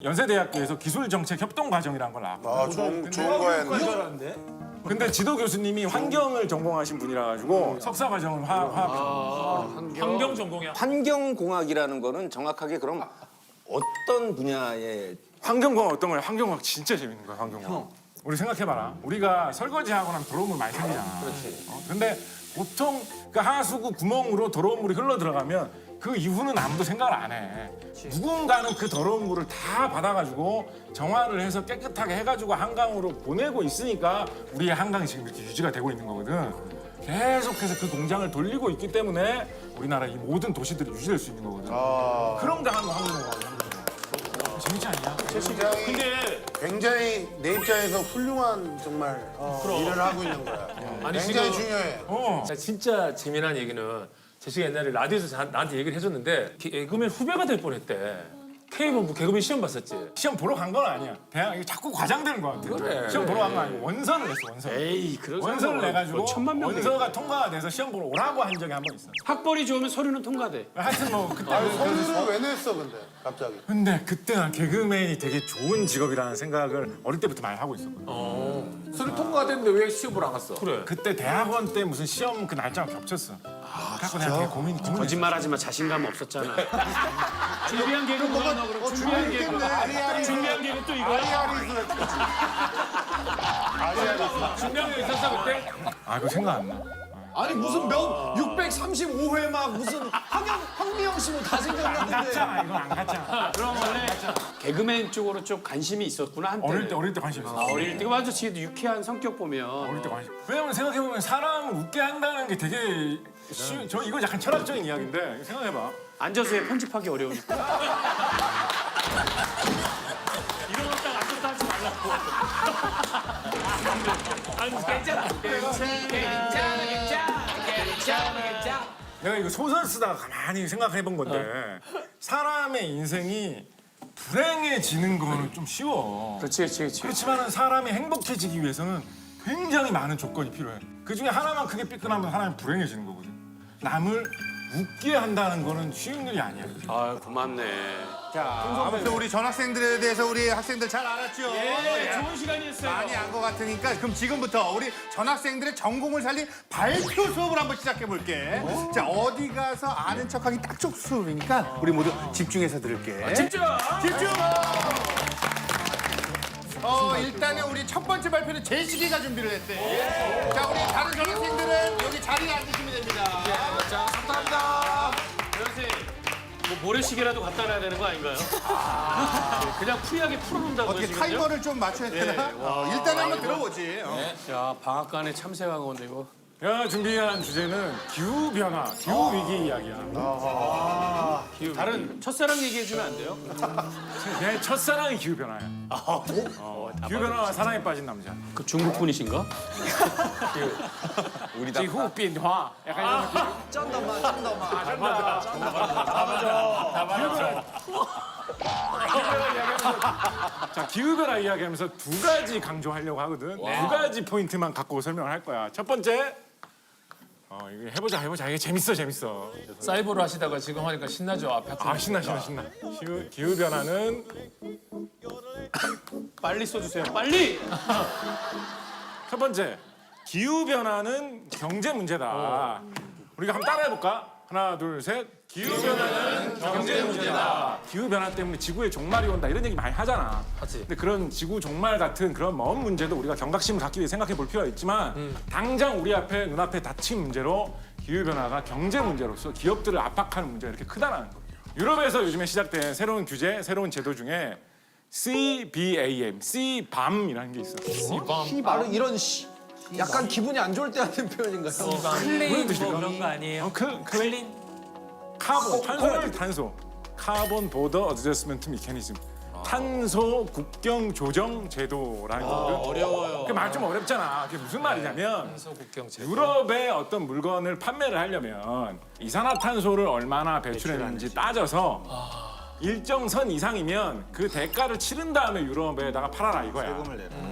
연세대학교에서 기술정책협동과정이라는 걸 나왔고 아, 좋은 거였네. 근데 지도 교수님이 환경을 전공하신 분이라 가지고 석사 과정을 환경 전공이야. 환경공학이라는 거는 정확하게 그럼 어떤 분야의 환경공학 어떤 거야? 환경공학 진짜 재밌는 거야. 환경공학. 우리 생각해봐라. 우리가 설거지하고 나면 더러운 물 많이 생기잖아. 그렇지. 근데 보통 그 하수구 구멍으로 더러운 물이 흘러 들어가면 그 이후는 아무도 생각을 안 해. 누군가는 그 더러운 물을 다 받아가지고 정화를 해서 깨끗하게 해가지고 한강으로 보내고 있으니까 우리의 한강이 지금 이렇게 유지가 되고 있는 거거든. 계속해서 그 공장을 돌리고 있기 때문에 우리나라 이 모든 도시들이 유지될 수 있는 거거든. 그런 게 한국공학이야. 재밌지 않냐? 굉장히 내 입장에서 훌륭한 정말 일을 하고 있는 거야. 아니, 굉장히 지금- 중요해. 진짜 재미난 얘기는 제시가 옛날에 라디오에서 나한테 얘기를 해줬는데 개그맨 후배가 될 뻔했대. K본부 개그맨 시험 봤었지. 시험 보러 간 건 아니야. 대학 이게 자꾸 과장되는 거 같아. 그래. 시험 보러 간 거 아니고 원서를 냈어. 원서. 에이 그런 원서를 내가지고 천만 명 원서가 통과가 돼서 시험 보러 오라고 한 적이 한 번 있어. 학벌이 좋으면 서류는 통과돼. 하여튼 뭐 그때 서류를 왜 냈어, 근데 갑자기? 근데 그때 난 개그맨이 되게 좋은 직업이라는 생각을 어릴 때부터 많이 하고 있었거든. 서류 통과됐는데 왜 시험을 안 갔어? 그래. 그때 대학원 때 무슨 시험 그 날짜가 겹쳤어. 그래서 내가 되게 고민이 거짓말하지 마. 자신감 없었잖아. 준비한 개그 뭐야 너 그럼? 준비한 개그. 준비한 개그 또 이거야? 준비한 있었어 그때? 아 그거 생각 안 나. 아니 무슨 몇 635회 막 무슨 황미영 씨 뭐 다 안 생각났는데 갔잖아. 이건 안 갔잖아. 그럼 원래 개그맨 쪽으로 좀 관심이 있었구나 한때. 어릴 때 관심 있어. 어릴 때 맞아. 지금 유쾌한 성격 보면. 어릴 때 관심. 왜냐면 생각해보면 사람을 웃게 한다는 게 되게 저 이거 약간 철학적인 이야기인데 생각해봐. 앉아서 해 편집하기 어려우니까. 이런 거딱 앉았다 하지 말라고. 아니 괜찮아. 내가 이거 소설 쓰다가 가만히 생각해 본 건데 사람의 인생이 불행해지는 거는 좀 쉬워. 그렇지. 그렇지만 사람이 행복해지기 위해서는 굉장히 많은 조건이 필요해. 그 중에 하나만 크게 삐끗하면 사람이 불행해지는 거거든. 남을 웃게 한다는 거는 쉬운 일이 아니야. 아 고맙네. 아무튼 우리 전학생들에 대해서 우리 학생들 잘 알았죠? 예, 좋은 시간이었어요. 많이 안 것 같으니까 그럼 지금부터 우리 전학생들의 전공을 살린 발표 수업을 한번 시작해 볼게. 자, 어디 가서 아는 척하기 딱 좋은 수업이니까 우리 모두 집중해서 들을게. 집중. 집중! 일단은 우리 첫 번째 발표는 제시기가 준비를 했대. 자, 우리 다른 전학생들은 여기 자리에 앉으시면 됩니다. 자, 감사합니다. 선생님, 뭐 모래시계라도 갖다 놔야 되는 거 아닌가요? 그냥 프리하게 풀어놓는다고요, 어떻게 지금요? 타이머를 좀 맞춰야 되나? 일단 한번 들어보지. 야, 방앗간에 참새가 건데 이거. 내가 준비한 주제는 기후변화, 기후위기 이야기야. 다른 첫사랑 얘기해주면 안 돼요? 내 첫사랑이 기후변화야. 기후변화와 사랑에 빠진 남자. 그 중국 분이신가? 기후변화. 약간 이런 느낌. 자, 기후변화 이야기하면서 두 가지 강조하려고 하거든. 두 가지 포인트만 갖고 설명을 할 거야. 첫 번째, 이거 해보자. 이게 재밌어. 사이버로 하시다가 지금 하니까 신나죠. 앞에 아, 신나. 기후변화는 빨리 써주세요. 빨리! 첫 번째, 기후변화는 경제 문제다. 우리가 한번 따라해볼까? 하나, 둘, 셋. 기후변화는 경제 문제다. 기후변화 때문에 지구에 종말이 온다. 이런 얘기 많이 하잖아. 하지. 근데 그런 지구 종말 같은 그런 먼 문제도 우리가 경각심을 갖기 위해 생각해 볼 필요가 있지만 당장 우리 앞에 눈앞에 닥친 문제로 기후변화가 경제 문제로서 기업들을 압박하는 문제가 이렇게 크다는 거예요. 유럽에서 요즘에 시작된 새로운 규제, 새로운 제도 중에 CBAM, CBAM이라는 게 있어. 바로 이런 약간 기분이 안 좋을 때 하는 표현인가요? 클레인 뭐 그런 거 아니에요? 클린? 카본, 탄소. 카본 보더 어드저스먼트 미케니즘. 탄소 국경 조정 제도라는 거거든. 어려워요. 그 말 좀 어렵잖아. 그게 무슨 말이냐면 탄소 국경 제도. 유럽의 어떤 물건을 판매를 하려면 이산화탄소를 얼마나 배출했는지 따져서 일정 선 이상이면 그 대가를 치른 다음에 유럽에다가 팔아라 이거야.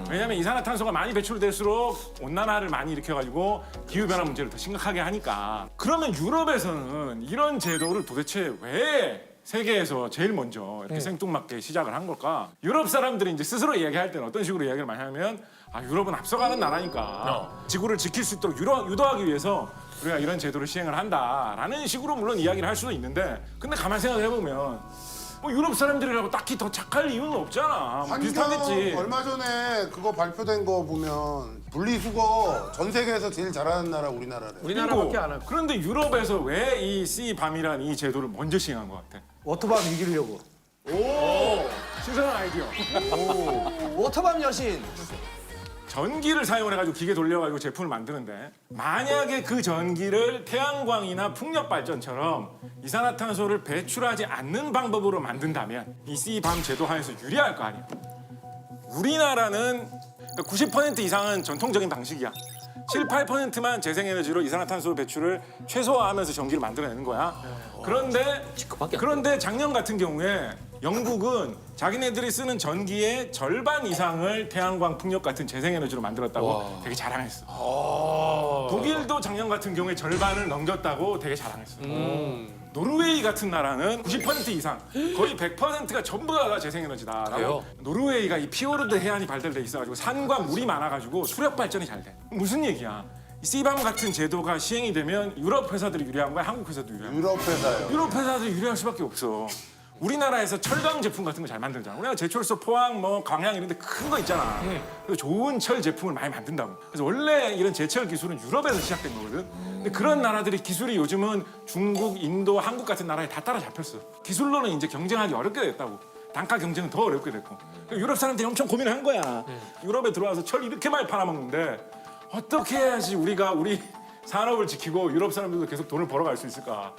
왜냐면 이산화탄소가 많이 배출될수록 온난화를 많이 일으켜가지고 기후변화 문제를 더 심각하게 하니까. 그러면 유럽에서는 이런 제도를 도대체 왜 세계에서 제일 먼저 이렇게 생뚱맞게 시작을 한 걸까? 유럽 사람들이 이제 스스로 이야기할 때는 어떤 식으로 이야기를 많이 하면 유럽은 앞서가는 나라니까 지구를 지킬 수 있도록 유도하기 위해서 우리가 이런 제도를 시행을 한다라는 식으로 물론 이야기를 할 수도 있는데 근데 가만 생각을 해보면 뭐 유럽 사람들이라고 딱히 더 착할 이유는 없잖아. 뭐 비슷하겠지. 얼마 전에 그거 발표된 거 보면 분리수거 전 세계에서 제일 잘하는 나라 우리나라래. 우리나라밖에 안 하고. 그런데 유럽에서 왜 이 C밤이라는 이 제도를 먼저 시행한 것 같아? 워터밤 이기려고. 신선한 아이디어. 워터밤 여신. 전기를 사용해가지고 기계 돌려가지고 제품을 만드는데 만약에 그 전기를 태양광이나 풍력 발전처럼 이산화탄소를 배출하지 않는 방법으로 만든다면 이 C밤 제도 하에서 유리할 거 아니야. 우리나라는 90% 이상은 전통적인 방식이야. 7, 8%만 재생에너지로 이산화탄소 배출을 최소화하면서 전기를 만들어내는 거야. 그런데 작년 같은 경우에 영국은 자기네들이 쓰는 전기의 절반 이상을 태양광, 풍력 같은 재생에너지로 만들었다고 되게 자랑했어. 독일도 작년 같은 경우에 절반을 넘겼다고 되게 자랑했어. 노르웨이 같은 나라는 90% 이상, 거의 100%가 전부 다 재생에너지다라고. 노르웨이가 이 피오르드 해안이 발달돼 있어가지고 산과 물이 많아가지고 수력 발전이 잘 돼. 무슨 얘기야? 이 C밤 같은 제도가 시행이 되면 유럽 회사들이 유리한 거야? 한국 회사도 유리한 거야? 유럽 회사요. 유럽 회사들이 유리할 수밖에 없어. 우리나라에서 철강 제품 같은 거 잘 만들잖아. 우리나라 제철소, 포항, 광양 이런 데 큰 거 있잖아. 그래서 좋은 철 제품을 많이 만든다고. 그래서 원래 이런 제철 기술은 유럽에서 시작된 거거든. 근데 그런 나라들이 기술이 요즘은 중국, 인도, 한국 같은 나라에 다 따라잡혔어. 기술로는 이제 경쟁하기 어렵게 됐다고. 단가 경쟁은 더 어렵게 됐고. 유럽 사람들이 엄청 고민을 한 거야. 유럽에 들어와서 철 이렇게 많이 팔아먹는데 어떻게 해야지 우리가 우리 산업을 지키고 유럽 사람들도 계속 돈을 벌어갈 수 있을까?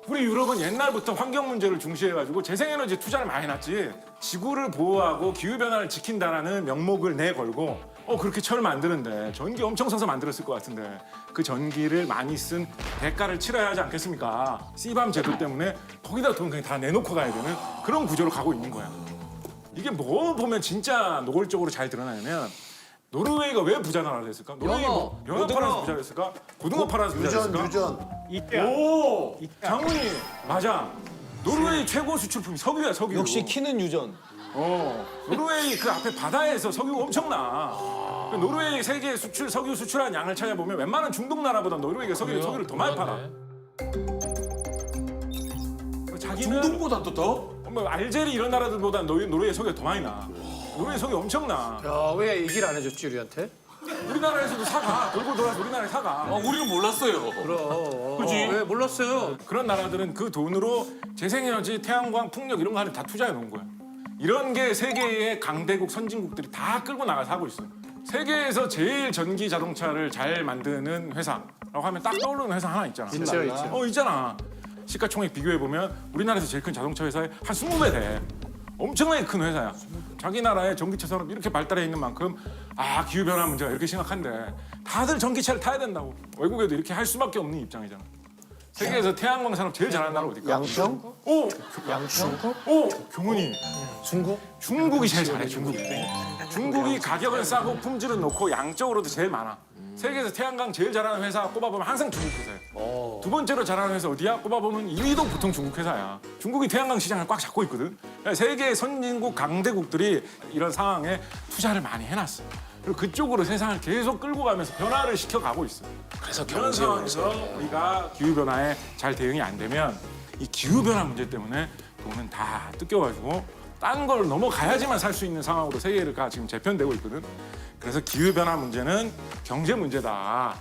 우리 유럽은 옛날부터 환경 문제를 중시해가지고 재생에너지 투자를 많이 해놨지. 지구를 보호하고 기후변화를 지킨다라는 명목을 내걸고 그렇게 철 만드는데 전기 엄청 써서 만들었을 것 같은데 그 전기를 많이 쓴 대가를 치러야 하지 않겠습니까? C밤 제도 때문에 거기다 돈 그냥 다 내놓고 가야 되는 그런 구조로 가고 있는 거야. 이게 뭐 보면 진짜 노골적으로 잘 드러나냐면 노르웨이가 왜 부자 나라가 됐을까? 노르웨이 연어 팔아서 부자 됐을까? 고등어 팔아서 부자 됐을까? 유전. 오! 장훈이 맞아. 노르웨이 최고 수출품이 석유야, 석유. 역시 키는 유전. 노르웨이 그 앞에 바다에서 석유가 엄청나. 그 노르웨이 세계 수출 석유 수출한 양을 찾아보면 웬만한 중동 나라보다 노르웨이가 석유를 더 많이 팔아. 자기는 중동보다 또 더? 알제리 이런 나라들보다 노르웨이 석유가 더 많이 나. 노르웨이 석유 엄청나. 야, 왜 얘기를 안 해줬지 우리한테? 우리나라에서도 사가. 돌고 돌아서 우리나라에 사가. 우리는 몰랐어요. 그지? 왜 몰랐어요? 그런 나라들은 그 돈으로 재생에너지, 태양광, 풍력 이런 거 하는 다 투자해 놓은 거야. 이런 게 세계의 강대국 선진국들이 다 끌고 나가서 하고 있어. 세계에서 제일 전기 자동차를 잘 만드는 회사라고 하면 딱 떠오르는 회사 하나 있잖아. 있죠. 있잖아. 시가총액 비교해 보면 우리나라에서 제일 큰 자동차 회사의 한 20배 돼. 엄청나게 큰 회사야. 자기 나라의 전기차 산업이 이렇게 발달해 있는 만큼 기후변화 문제가 이렇게 심각한데 다들 전기차를 타야 된다고. 외국에도 이렇게 할 수밖에 없는 입장이잖아. 세계에서 태양광 산업 제일 잘하는 나라 어딜까? 양평? 경훈이. 중국이 제일 잘해, 중국이. 중국이 가격은 싸고 품질은 높고 양적으로도 제일 많아. 세계에서 태양광 제일 잘하는 회사 꼽아보면 항상 중국 회사야. 두 번째로 잘하는 회사 어디야? 꼽아보면 2위도 보통 중국 회사야. 중국이 태양광 시장을 꽉 잡고 있거든. 세계 선진국 강대국들이 이런 상황에 투자를 많이 해놨어. 그리고 그쪽으로 세상을 계속 끌고 가면서 변화를 시켜가고 있어. 그래서 그런 상황에서 우리가 기후변화에 잘 대응이 안 되면 이 기후변화 문제 때문에 돈은 다 뜯겨가지고 딴 걸 넘어가야지만 살 수 있는 상황으로 세계가 지금 재편되고 있거든. 그래서 기후변화 문제는 경제 문제다.